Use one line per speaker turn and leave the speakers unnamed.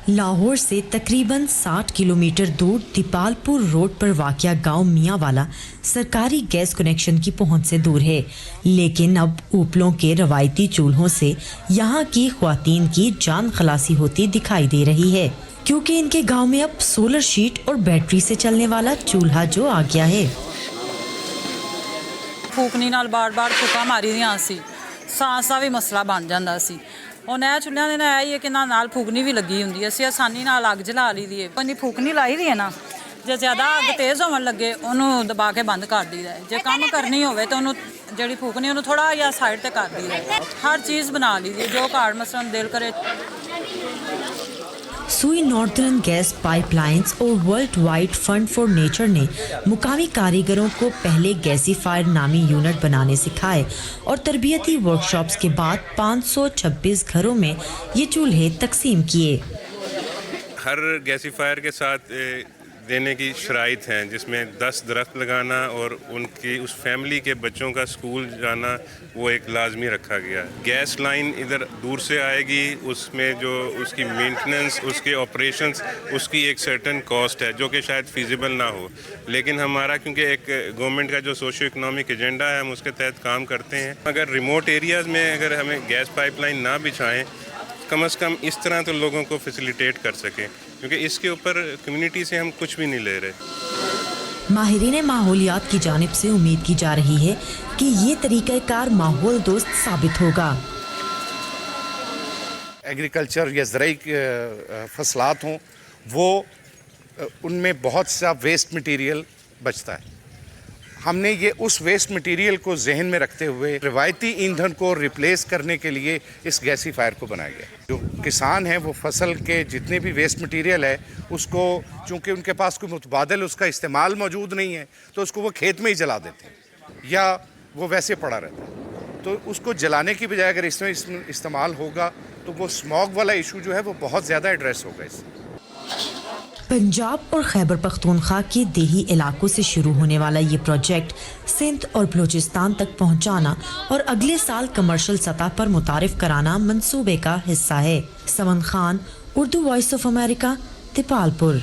لاہور سے تقریباً 60 کلومیٹر دور دیپالپور روڈ پر واقع گاؤں میاں والا سرکاری گیس کنیکشن کی پہنچ سے دور ہے، لیکن اب اوپلوں کے روایتی چولہوں سے یہاں کی خواتین کی جان خلاصی ہوتی دکھائی دے رہی ہے، کیونکہ ان کے گاؤں میں اب سولر شیٹ اور بیٹری سے چلنے والا چولہا جو آ گیا ہے۔
پھوکنی نال بار پھوکا ماری دیاں سی، سانس دا بھی مسئلہ بن جاندا سی۔ ਹੁਣ ਇਹ ਚੁੱਲ੍ਹਿਆਂ ਦੇ ਨਾਲ ਇਹ ਹੀ ਹੈ ਕਿ ਨਾਲ ਫੂਕਣੀ ਵੀ ਲੱਗੀ ਹੁੰਦੀ ਹੈ, ਅਸੀਂ ਆਸਾਨੀ ਨਾਲ ਅੱਗ ਜਲਾ ਲਈ ਦੀ ਹੈ। ਪੰਨੀ ਫੂਕਣੀ ਲਾਈ ਦੀ ਹੈ ਨਾ, ਜੇ ਜ਼ਿਆਦਾ ਅੱਗ ਤੇਜ਼ ਹੋਣ ਲੱਗੇ ਉਹਨੂੰ ਦਬਾ ਕੇ ਬੰਦ ਕਰ ਦਈਦਾ ਹੈ। ਜੇ ਕੰਮ ਕਰਨੀ ਹੋਵੇ ਤਾਂ ਉਹਨੂੰ ਜਿਹੜੀ ਫੂਕਣੀ ਉਹਨੂੰ ਥੋੜਾ ਜਿਹਾ ਸਾਈਡ ਤੇ ਕਰ ਦਈਦਾ ਹੈ। ਹਰ ਚੀਜ਼ ਬਣਾ ਲਈ ਦੀ ਹੈ ਜੋ ਘਰ ਮਸਲਨ ਦਿਲ ਕਰੇ।
سوئی ناردرن گیس پائپ لائنز اور world wide fund for nature نے مقامی کاریگروں کو پہلے گیسی فائر نامی یونٹ بنانے سکھائے اور تربیتی ورکشاپس کے بعد 526 گھروں میں یہ چولہے تقسیم کیے۔
ہر گیسی فائر کے ساتھ دینے کی شرائط ہیں، جس میں 10 درخت لگانا اور ان کی اس فیملی کے بچوں کا اسکول جانا وہ ایک لازمی رکھا گیا۔ گیس لائن ادھر دور سے آئے گی، اس میں جو اس کی مینٹننس، اس کے آپریشنس، اس کی ایک سرٹن کاسٹ ہے جو کہ شاید فیزیبل نہ ہو، لیکن ہمارا کیونکہ ایک گورنمنٹ کا جو سوشو اکنامک ایجنڈا ہے ہم اس کے تحت کام کرتے ہیں۔ اگر ریموٹ ایریاز میں اگر ہمیں گیس پائپ لائن نہ بچھائیں، کم از کم اس طرح تو لوگوں کو فیسیلیٹیٹ کر سکیں، کیونکہ اس کے اوپر کمیونٹی سے ہم کچھ بھی نہیں لے رہے۔
ماہرین ماحولیات کی جانب سے امید کی جا رہی ہے کہ یہ طریقہ کار ماحول دوست ثابت ہوگا۔
ایگریکلچر یا زرعی فصلات ہوں، وہ ان میں بہت سا ویسٹ مٹیریل بچتا ہے۔ ہم نے یہ اس ویسٹ مٹیریل کو ذہن میں رکھتے ہوئے روایتی ایندھن کو ریپلیس کرنے کے لیے اس گیسی فائر کو بنایا گیا۔ جو کسان ہیں وہ فصل کے جتنے بھی ویسٹ مٹیریل ہے اس کو، چونکہ ان کے پاس کوئی متبادل اس کا استعمال موجود نہیں ہے، تو اس کو وہ کھیت میں ہی جلا دیتے ہیں یا وہ ویسے پڑا رہتا ہے۔ تو اس کو جلانے کی بجائے اگر اس میں استعمال ہوگا تو وہ اسموگ والا ایشو جو ہے وہ بہت زیادہ ایڈریس ہوگا اس سے۔
پنجاب اور خیبر پختونخوا کے دیہی علاقوں سے شروع ہونے والا یہ پروجیکٹ سندھ اور بلوچستان تک پہنچانا اور اگلے سال کمرشل سطح پر متعارف کرانا منصوبے کا حصہ ہے۔ Saman Khan, Urdu voice of America, Dipalpur.